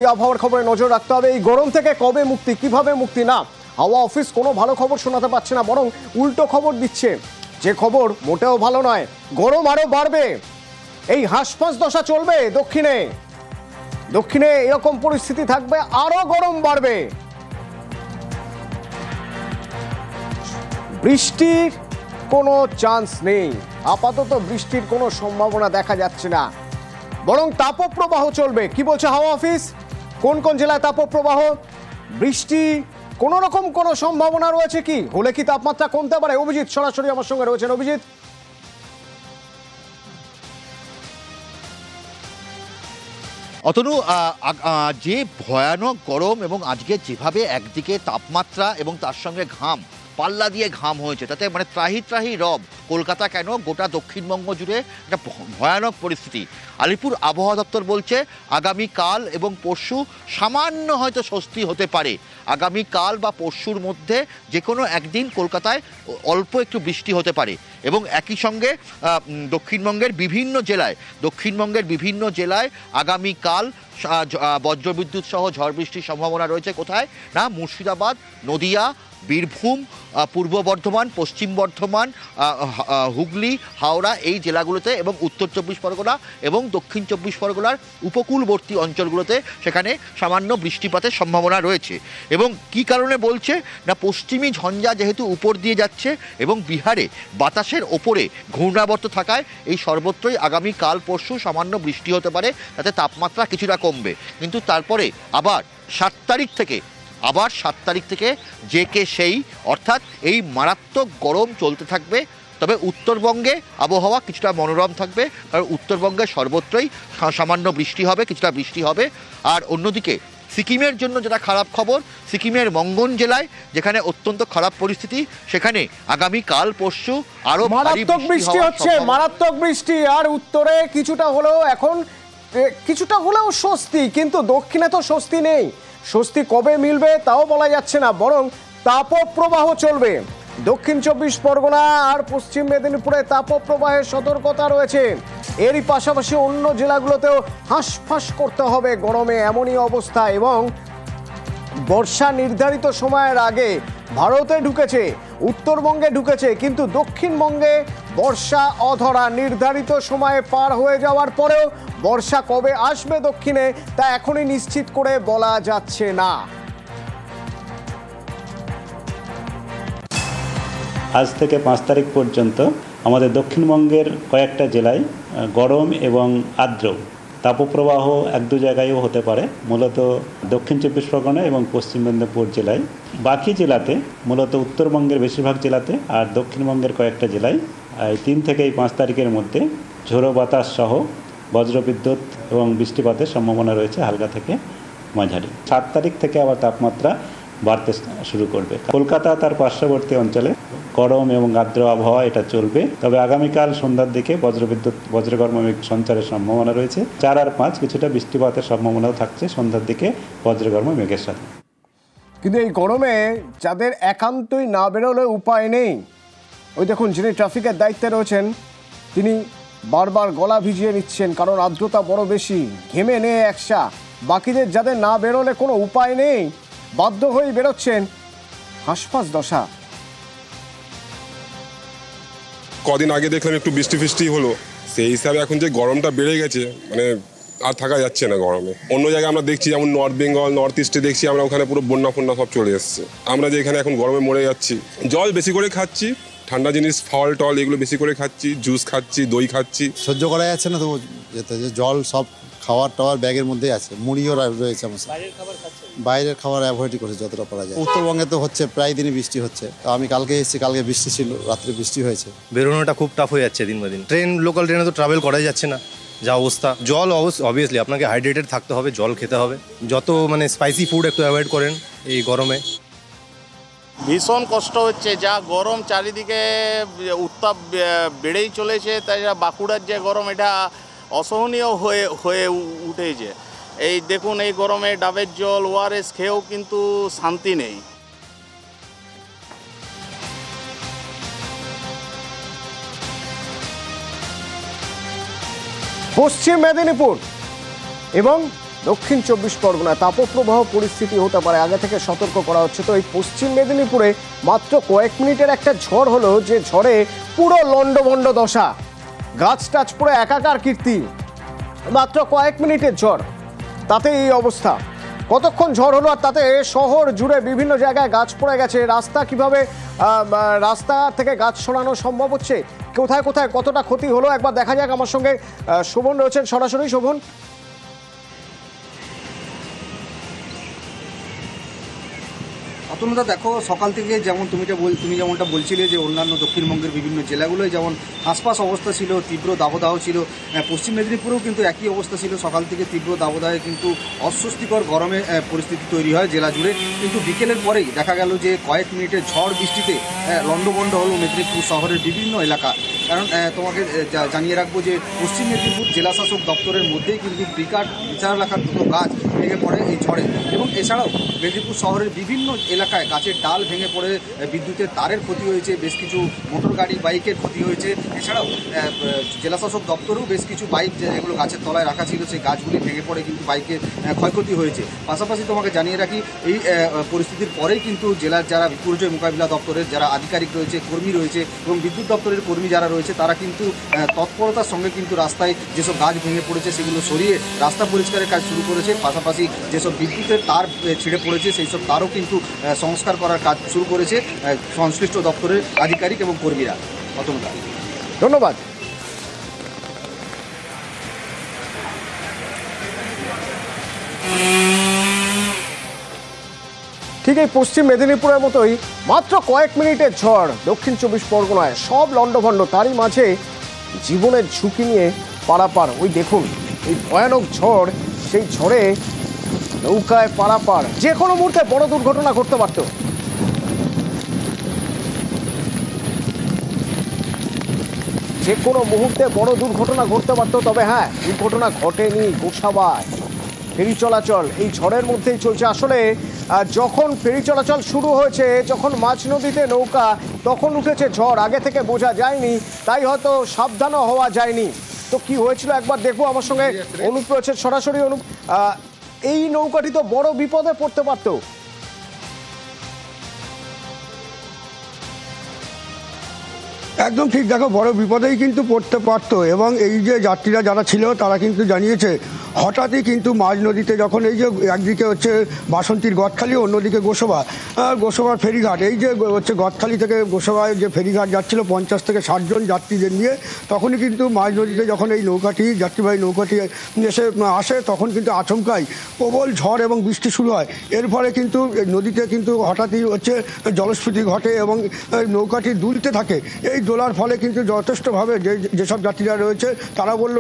আবহাওয়ার খবরে নজর রাখতে হবে। এই গরম থেকে কবে মুক্তি, কিভাবে মুক্তি? না, হাওয়া অফিস কোনো ভালো খবর শোনাতে পারছে না, বরং উল্টো খবর দিচ্ছে, যে খবর মোটেও ভালো নয়। গরম আরো বাড়বে, এই হাঁসফাঁস দশা চলবে। দক্ষিণে এরকম পরিস্থিতি থাকবে, আরো গরম বাড়বে। বৃষ্টির কোনো চান্স নেই, আপাতত বৃষ্টির কোনো সম্ভাবনা দেখা যাচ্ছে না, বরং তাপপ্রবাহ চলবে। কি বলছে হাওয়া অফিস? কোন কোন জেলায় তাপপ্রবাহ, বৃষ্টি কোন রকম কোনো সম্ভাবনা রয়েছে কি? হলে কি তাপমাত্রা কমতে পারে? অভিজিৎ সরাসরি আমার সঙ্গে রয়েছেন। অভিজিৎ, অতনু, যে ভয়ানক গরম এবং আজকে যেভাবে একদিকে তাপমাত্রা এবং তার সঙ্গে ঘাম, পাল্লা দিয়ে ঘাম হয়েছে, তাতে মানে ত্রাহি ত্রাহি রব। কলকাতা কেন, গোটা দক্ষিণবঙ্গ জুড়ে একটা ভয়ানক পরিস্থিতি। আলিপুর আবহাওয়া দপ্তর বলছে আগামীকাল এবং পরশু সামান্য হয়তো স্বস্তি হতে পারে। আগামীকাল বা পরশুর মধ্যে যে কোনো একদিন কলকাতায় অল্প একটু বৃষ্টি হতে পারে। এবং একই সঙ্গে দক্ষিণবঙ্গের বিভিন্ন জেলায় আগামীকাল বজ্রবিদ্যুৎ সহ ঝড় বৃষ্টির সম্ভাবনা রয়েছে। কোথায় না, মুর্শিদাবাদ, নদিয়া, বীরভূম, পূর্ব বর্ধমান, পশ্চিম বর্ধমান, হুগলি, হাওড়া এই জেলাগুলোতে, এবং উত্তর চব্বিশ পরগনা এবং দক্ষিণ চব্বিশ পরগনার উপকূলবর্তী অঞ্চলগুলোতে সেখানে সামান্য বৃষ্টিপাতের সম্ভাবনা রয়েছে। এবং কি কারণে বলছে না, পশ্চিমী ঝঞ্ঝা যেহেতু উপর দিয়ে যাচ্ছে এবং বিহারে বাতাসের ওপরে ঘূর্ণাবর্ত থাকায় এই সর্বত্রই আগামী কাল পরশু সামান্য বৃষ্টি হতে পারে, তাতে তাপমাত্রা কিছুটা কমবে। কিন্তু তারপরে আবার 7 তারিখ থেকে যে কে সেই, অর্থাৎ এই মারাত্মক গরম চলতে থাকবে। তবে উত্তরবঙ্গে আবহাওয়া কিছুটা মনোরম থাকবে, কারণ উত্তরবঙ্গে সর্বত্রই সামান্য বৃষ্টি হবে, কিছুটা বৃষ্টি হবে। আর অন্যদিকে সিকিমের জন্য যেটা খারাপ খবর, সিকিমের মঙ্গন জেলায় যেখানে অত্যন্ত খারাপ পরিস্থিতি, সেখানে আগামী কাল পরশু আরো মারাত্মক বৃষ্টি হচ্ছে, মারাত্মক বৃষ্টি। আর উত্তরে কিছুটা হলেও স্বস্তি, কিন্তু দক্ষিণে তো স্বস্তি নেই। স্বস্তি কবে মিলবে তাও বলা যাচ্ছে না, বরং তাপপ্রবাহ চলবে। দক্ষিণ চব্বিশ পরগনা আর পশ্চিম মেদিনীপুরে তাপপ্রবাহের সতর্কতা রয়েছে। এরই পাশাপাশি অন্য জেলাগুলোতেও হাঁসফাঁস করতে হবে গরমে, এমনই অবস্থা। এবং বর্ষা নির্ধারিত সময়ের আগে ভারতে ঢুকেছে, উত্তরবঙ্গে ঢুকেছে, কিন্তু দক্ষিণবঙ্গে বর্ষা অধরা। নির্ধারিত সময়ে পার হয়ে যাওয়ার পরেও বর্ষা কবে আসবে দক্ষিণে তা এখনই নিশ্চিত করে বলা যাচ্ছে না। আজ থেকে 5 তারিখ পর্যন্ত আমাদের দক্ষিণবঙ্গের কয়েকটা জেলায় গরম এবং আর্দ্র তাপপ্রবাহ 1-2 জায়গায়ও হতে পারে, মূলত দক্ষিণ চব্বিশ পরগনা এবং পশ্চিম মেদিনীপুর জেলায়। বাকি জেলাতে, মূলত উত্তরবঙ্গের বেশিরভাগ জেলাতে আর দক্ষিণবঙ্গের কয়েকটা জেলায় 3 থেকে 5 তারিখের মধ্যে ঝোড়ো বাতাস সহ বজ্রবিদ্যুৎ এবং বৃষ্টিপাতের সম্ভাবনা রয়েছে, হালকা থেকে মাঝারি। 7 তারিখ থেকে আবার তাপমাত্রা বাড়তে শুরু করবে। কলকাতা তার পার্শ্ববর্তী অঞ্চলে গরম এবং আর্দ্র আবহাওয়া এটা চলবে। তবে আগামীকাল সন্ধ্যার দিকে বজ্রগর্ভ মেঘ সঞ্চারের সম্ভাবনা রয়েছে। 4 আর 5 কিছুটা বৃষ্টিপাতের সম্ভাবনাও থাকছে সন্ধ্যার দিকে বজ্রগর্ভ মেঘের সাথে। কিন্তু এই গরমে যাদের একান্তই না বেরোলে উপায় নেই, ওই দেখুন যিনি ট্রাফিকের দায়িত্বে রয়েছেন তিনি বারবার গলা ভিজিয়ে নিচ্ছেন, কারণ আর্দ্রতা বড় বেশি, ঘেমে নেই একসা। বাকিদের যাদের না বেরোলে কোনো উপায় নেই, বাধ্য হয়ে বেরোচ্ছেন, হাঁসফাঁস দশা। কদিন আগে দেখলাম একটু বৃষ্টি ফিষ্টি হলো, সেই হিসাবে এখন যে গরমটা বেড়ে গেছে, মানে আর থাকা যাচ্ছে না গরমে। অন্য জায়গায় আমরা দেখছি, যেমন নর্থ বেঙ্গল, নর্থ ইস্টে দেখছি আমরা, ওখানে পুরো বন্যা ফন্যা সব চলে এসছে। আমরা যে এখানে এখন গরমে মরে যাচ্ছি। জল বেশি করে খাচ্ছি, ঠান্ডা জিনিস ফল টল এগুলো বেশি করে খাচ্ছি, জুস খাচ্ছি, দই খাচ্ছি। সহ্য করা যাচ্ছে না তো যেতে, যে জল সব খাওয়ার টাওয়ার ব্যাগের মধ্যেই আছে, মুড়িও রয়েছে আমার। বাইরের খাবার অ্যাভয়েডই করছে যতটা পারা যায়। উত্তরবঙ্গে তো হচ্ছে প্রায় দিনই বৃষ্টি হচ্ছে। তো আমি কালকে এসেছি, কালকে বৃষ্টি ছিল, রাত্রে বৃষ্টি হয়েছে। বেরোনোটা খুব টাফ হয়ে যাচ্ছে দিন বা দিন। লোকাল ট্রেনে তো ট্রাভেল করাই যাচ্ছে না, যা অবস্থা। জল অবভিয়াসলি আপনাকে হাইড্রেটেড থাকতে হবে, জল খেতে হবে। যত স্পাইসি ফুড একটু অ্যাভয়েড করেন এই গরমে। ভীষণ কষ্ট হচ্ছে, যা গরম চারিদিকে, উত্তাপ বেড়েই চলেছে। তাই বাঁকুড়ার যে গরম, এটা অসহনীয় হয়ে উঠেছে। এই দেখুন, এই গরমে ডাবের জল, ওআরএস খেয়েও কিন্তু শান্তি নেই। পশ্চিম মেদিনীপুর এবং দক্ষিণ 24 পরগনায় তাপপ্রবাহ পরিস্থিতি হতে পারে, আগে থেকে সতর্ক করা হচ্ছে। তো এই পশ্চিম মেদিনীপুরে মাত্র কয়েক মিনিটের একটা ঝড় হলো, যে ঝড়ে পুরো লন্ডভন্ড দশা, গাছ টাছ পুরো একাকার কীর্তি। মাত্র কয়েক মিনিটের ঝড়, তাতে এই অবস্থা। কতক্ষণ ঝড় হলো, আর তাতে শহর জুড়ে বিভিন্ন জায়গায় গাছ পড়ে গেছে। রাস্তা কিভাবে রাস্তা থেকে গাছ সরানো সম্ভব হচ্ছে, কোথায় কোথায় কতটা ক্ষতি হলো একবার দেখা যাক। আমার সঙ্গে শোভন রয়েছেন সরাসরি। শোভন, অতনুদা দেখো, সকাল থেকে যেমন তুমি যেমনটা বলছিলে যে অন্যান্য দক্ষিণবঙ্গের বিভিন্ন জেলাগুলোয় যেমন আশপাশ অবস্থা ছিল, তীব্র দাবদাহ ছিল, পশ্চিম মেদিনীপুরেও কিন্তু একই অবস্থা ছিল। সকাল থেকে তীব্র দাবদাহে কিন্তু অস্বস্তিকর গরমে পরিস্থিতি তৈরি হয় জেলা জুড়ে। কিন্তু বিকেলের পরেই দেখা গেল যে কয়েক মিনিটের ঝড় বৃষ্টিতে লণ্ডভণ্ড হলো মেদিনীপুর শহরের বিভিন্ন এলাকা। কারণ তোমাকে জানিয়ে রাখবো যে পশ্চিম মেদিনীপুর জেলাশাসক দপ্তরের মধ্যেই কিন্তু বিরাট এলাকার দুটো গাছ ভেঙে পড়ে এই ঝড়ে। এবং এছাড়াও মেদিনীপুর শহরের বিভিন্ন এলাকায় গাছের ডাল ভেঙে পড়ে বিদ্যুতের তারের ক্ষতি হয়েছে, বেশ কিছু মোটর গাড়ি বাইকের ক্ষতি হয়েছে। এছাড়াও জেলাশাসক দপ্তরেও বেশ কিছু বাইক যেগুলো গাছের তলায় রাখা ছিল সেই গাছগুলি ভেঙে পড়ে কিন্তু বাইকের ক্ষয়ক্ষতি হয়েছে। পাশাপাশি তোমাকে জানিয়ে রাখি, এই পরিস্থিতির পরেই কিন্তু জেলার যারা বিপর্যয় মোকাবিলা দপ্তরের যারা আধিকারিক রয়েছে, কর্মী রয়েছে এবং বিদ্যুৎ দপ্তরের কর্মী যারা রয়েছে, তারা কিন্তু তৎপরতার সঙ্গে কিন্তু রাস্তায় যেসব গাছ ভেঙে পড়েছে সেগুলো সরিয়ে রাস্তা পরিষ্কারের কাজ শুরু করেছে। পাশাপাশি যেসব বিদ্যুতের তার ছিঁড়ে পড়েছে সেই সব তারও কিন্তু সংস্কার করার কাজ শুরু করেছে সংশ্লিষ্ট দপ্তরের আধিকারিক এবং কর্মীরা। ধন্যবাদ। ঠিক এই পশ্চিম মেদিনীপুরের মতোই মাত্র কয়েক মিনিটের ঝড় দক্ষিণ 24 পরগনায়, সব লণ্ডভণ্ড। তারই মাঝে জীবনের ঝুঁকি নিয়ে পারাপার। ওই দেখুন এই ভয়ানক ঝড়, সেই ঝড়ে নৌকায় পারাপার, যে কোনো মুহূর্তে বড় দুর্ঘটনা ঘটতে পারত। যে কোনো মুহূর্তে বড় দুর্ঘটনা ঘটতে পারত। তবে হ্যাঁ, দুর্ঘটনা ঘটেনি গোসাবায়। ফেরি চলাচল এই ঝড়ের মধ্যেই চলছে। আসলে যখন ফেরি চলাচল শুরু হয়েছে, যখন মাঝ নদীতে নৌকা, তখন উঠেছে ঝড়। আগে থেকে বোঝা যায়নি, তাই হয়তো সাবধানও হওয়া যায়নি। তো কি হয়েছিল একবার দেখবো। আমার সঙ্গে অনুপ রয়েছে সরাসরি। অনুপ, এই নৌকাটি তো বড় বিপদে পড়তে পারতো। একদম ঠিক, দেখো বড় বিপদেই কিন্তু পড়তে পারতো। এবং এই যে যাত্রীরা যারা ছিল তারা কিন্তু জানিয়েছে হঠাৎই কিন্তু মাঝ নদীতে যখন এই যে একদিকে হচ্ছে বাসন্তীর গদখালি, অন্যদিকে গোসবার ফেরিঘাট, এই যে হচ্ছে গদখালি থেকে গোসবায় যে ফেরিঘাট যাচ্ছিল 50 থেকে 60 জন যাত্রীদের নিয়ে, তখনই কিন্তু মাঝ নদীতে যখন এই নৌকাটি, যাত্রীবাহী নৌকাটি আসে, তখন কিন্তু আচমকাই প্রবল ঝড় এবং বৃষ্টি শুরু হয়। এর ফলে কিন্তু নদীতে কিন্তু হঠাৎই হচ্ছে জলস্ফীতি ঘটে এবং নৌকাটি দুলতে থাকে। এই দোলার ফলে কিন্তু যথেষ্টভাবে যেসব যাত্রীরা রয়েছে তারা বললো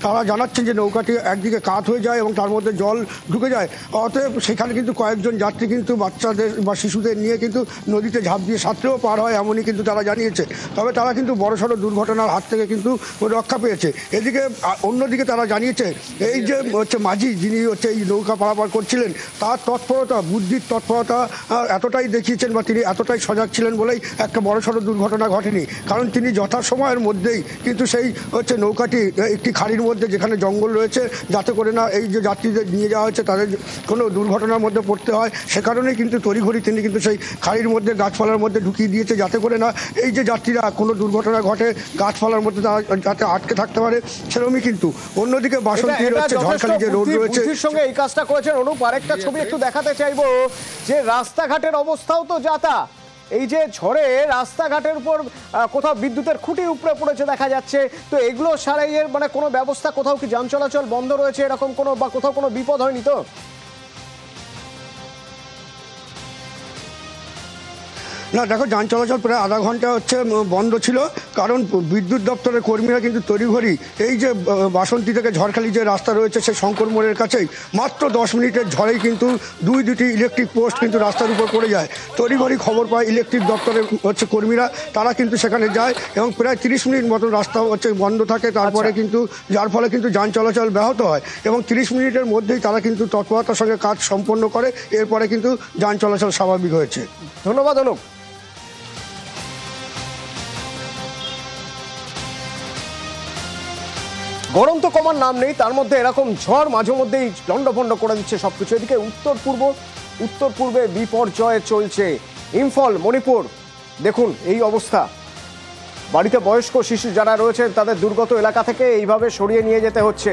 তারা জানাচ্ছেন যে নৌকাটি একদিকে কাত হয়ে যায় এবং তার মধ্যে জল ঢুকে যায়। অতএব সেখানে কিন্তু কয়েকজন যাত্রী কিন্তু বাচ্চাদের বা শিশুদের নিয়ে কিন্তু নদীতে ঝাঁপ দিয়ে সাঁতরেও পার হয়, এমনই কিন্তু তারা জানিয়েছে। তবে তারা কিন্তু বড়সড় দুর্ঘটনার হাত থেকে কিন্তু রক্ষা পেয়েছে। এদিকে অন্যদিকে তারা জানিয়েছে এই যে হচ্ছে মাঝি, যিনি হচ্ছে এই নৌকা পারাপার করছিলেন, তার তৎপরতা, বুদ্ধির তৎপরতা এতটাই দেখিয়েছেন বা তিনি এতটাই সজাগ ছিলেন বলেই একটা বড়সড় দুর্ঘটনা ঘটেনি। কারণ তিনি যথাসময়ের মধ্যেই কিন্তু সেই হচ্ছে নৌকাটি একটি খাড়ির মধ্যে, যেখানে জঙ্গল রয়েছে, যাতে করে না এই যে যাত্রীদের নিয়ে যাওয়া হচ্ছে তাদের কোনো দুর্ঘটনার মধ্যে পড়তে হয়, সে কারণেই কিন্তু তড়িঘড়ি তিনি কিন্তু সেই খাড়ির মধ্যে, গাছপালার মধ্যে ঢুকিয়ে দিয়েছে, যাতে করে না এই যে যাত্রীরা কোনো দুর্ঘটনা ঘটে, গাছপালার মধ্যে যাতে আটকে থাকতে পারে সেরকমই। কিন্তু অন্যদিকে বাসন্তীর হচ্ছে ঝড়খালি যে রোড রয়েছে, সঙ্গে এই কাজটা করেছেন অনুপ। আরেকটা ছবি একটু দেখাতে চাইবো, যে রাস্তাঘাটের অবস্থাও তো যাতা। এই যে ঝড়ে রাস্তাঘাটের উপর কোথাও বিদ্যুতের খুঁটির উপরে পড়েছে দেখা যাচ্ছে। তো এগুলো সারাইয়ের মানে কোনো ব্যবস্থা, কোথাও কি যান চলাচল বন্ধ রয়েছে এরকম কোনো, বা কোথাও কোনো বিপদ হয়নি তো? না দেখো, যান চলাচল প্রায় আধা ঘন্টা হচ্ছে বন্ধ ছিল, কারণ বিদ্যুৎ দপ্তরের কর্মীরা কিন্তু তড়িঘড়ি এই যে বাসন্তী থেকে ঝড়খালি যে রাস্তা রয়েছে সেই শঙ্কর মোড়ের কাছেই মাত্র 10 মিনিটের ঝড়েই কিন্তু দুটি ইলেকট্রিক পোস্ট কিন্তু রাস্তার উপর পড়ে যায়। তড়িঘড়ি খবর পায় ইলেকট্রিক দপ্তরের হচ্ছে কর্মীরা, তারা কিন্তু সেখানে যায় এবং প্রায় 30 মিনিট মতো রাস্তা হচ্ছে বন্ধ থাকে। তারপরে কিন্তু যার ফলে কিন্তু যান চলাচল ব্যাহত হয় এবং 30 মিনিটের মধ্যেই তারা কিন্তু তৎপরতার সঙ্গে কাজ সম্পন্ন করে। এরপরে কিন্তু যান চলাচল স্বাভাবিক হয়েছে। ধন্যবাদ অনুপ। গরম তো কমার নাম নেই, তার মধ্যে এরকম ঝড় মাঝে মধ্যেই লন্ডভন্ড করে দিচ্ছে সবকিছু। এদিকে উত্তর পূর্বে বিপর্যয় চলছে। ইম্ফল, মণিপুর, দেখুন এই অবস্থা। বাড়িতে বয়স্ক শিশু যারা রয়েছেন তাদের দুর্গত এলাকা থেকে এইভাবে সরিয়ে নিয়ে যেতে হচ্ছে।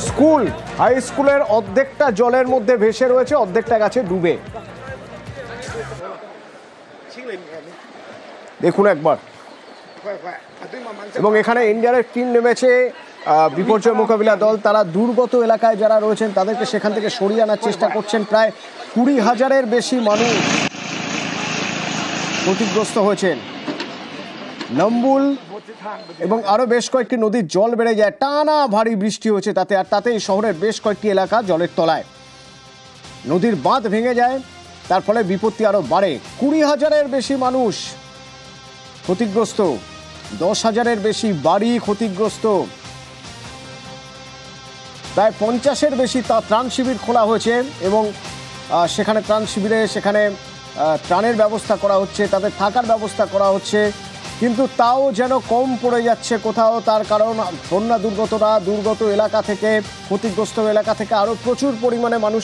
স্কুল, হাই স্কুলের অর্ধেকটা জলের মধ্যে ভেসে রয়েছে, অর্ধেকটা গাছে ডুবে। দেখুন একবার। এবং এখানে এনডিআরএফ টিম নেমেছে, বিপর্যয় মোকাবিলা দল। তারা দুর্গত এলাকায় যারা রয়েছেন তাদেরকে সেখান থেকে সরিয়ে আনার চেষ্টা করছেন। প্রায় 20,000-এর বেশি মানুষ ক্ষতিগ্রস্ত হয়েছেন। নম্বুল এবং আরো বেশ কয়েকটি নদীর জল বেড়ে যায়, টানা ভারী বৃষ্টি হয়েছে তাতেই শহরের বেশ কয়েকটি এলাকা জলের তলায়। নদীর বাঁধ ভেঙে যায়, তার ফলে বিপত্তি আরো বাড়ে। 20,000-এর বেশি মানুষ ক্ষতিগ্রস্ত, 10,000-এর বেশি বাড়ি ক্ষতিগ্রস্ত। প্রায় 50-এর বেশি ত্রাণ শিবির খোলা হয়েছে এবং সেখানে ত্রাণ শিবিরে ত্রাণের ব্যবস্থা করা হচ্ছে, তাদের থাকার ব্যবস্থা করা হচ্ছে। কিন্তু তাও যেন কম পড়ে যাচ্ছে কোথাও, তার কারণ বন্যা দুর্গত এলাকা থেকে, ক্ষতিগ্রস্ত এলাকা থেকে আরও প্রচুর পরিমাণে মানুষ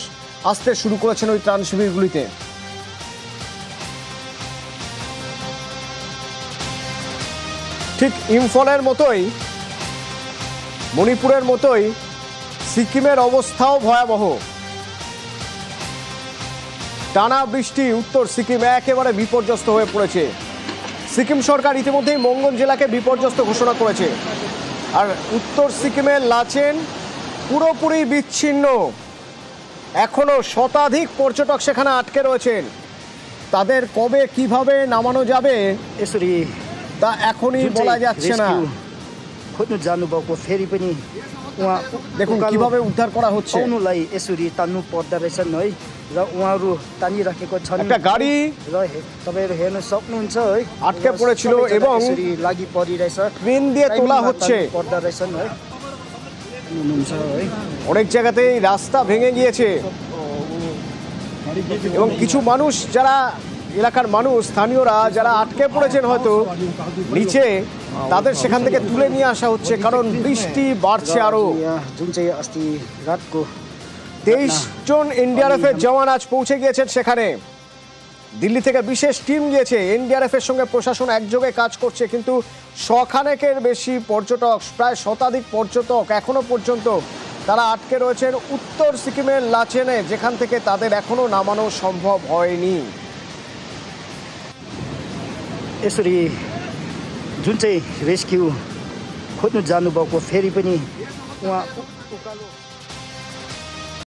আসতে শুরু করেছেন ওই ত্রাণ শিবিরগুলিতে। ঠিক ইম্ফলের মতোই, মণিপুরের মতোই সিকিমের অবস্থাও ভয়াবহ। টানা বৃষ্টি, উত্তর সিকিম একেবারে বিপর্যস্ত হয়ে পড়েছে। সিকিম সরকার ইতিমধ্যেই মঙ্গন জেলাকে বিপর্যস্ত ঘোষণা করেছে। আর উত্তর সিকিমের লাচেন পুরোপুরি বিচ্ছিন্ন। এখনো শতাধিক পর্যটক সেখানে আটকে রয়েছেন। তাদের কবে কিভাবে নামানো যাবে তা এখনই বলা যাচ্ছে না। দেখুন কিভাবে উদ্ধার করা হচ্ছে। একটা গাড়ি আটকে পড়েছিল এবং ক্রেন দিয়ে তোলা হচ্ছে। অনেক জায়গাতেই রাস্তা ভেঙে গিয়েছে এবং কিছু মানুষ, যারা এলাকার মানুষ, স্থানীয়রা যারা আটকে পড়েছেন হয়তো নিচে, তাদের সেখান থেকে তুলে নিয়ে আসা হচ্ছে, কারণ বৃষ্টি বাড়ছে আরো। 23 জন এনডিআরএফ-এর জওয়ান আজ পৌঁছে গিয়েছেন সেখানে। দিল্লি থেকে বিশেষ টিম গিয়েছে। এনডিআরএফ-এর সঙ্গে প্রশাসন একযোগে কাজ করছে, কিন্তু শখানেকের বেশি পর্যটক, প্রায় শতাধিক পর্যটক এখনো পর্যন্ত তারা আটকে রয়েছেন উত্তর সিকিমের লাচেনে, যেখান থেকে তাদের এখনো নামানো সম্ভব হয়নি। यसरी जुन चाहिँ रेस्क्यु खोज्नु जानुभएको फेरि पनि उहाँ उकालो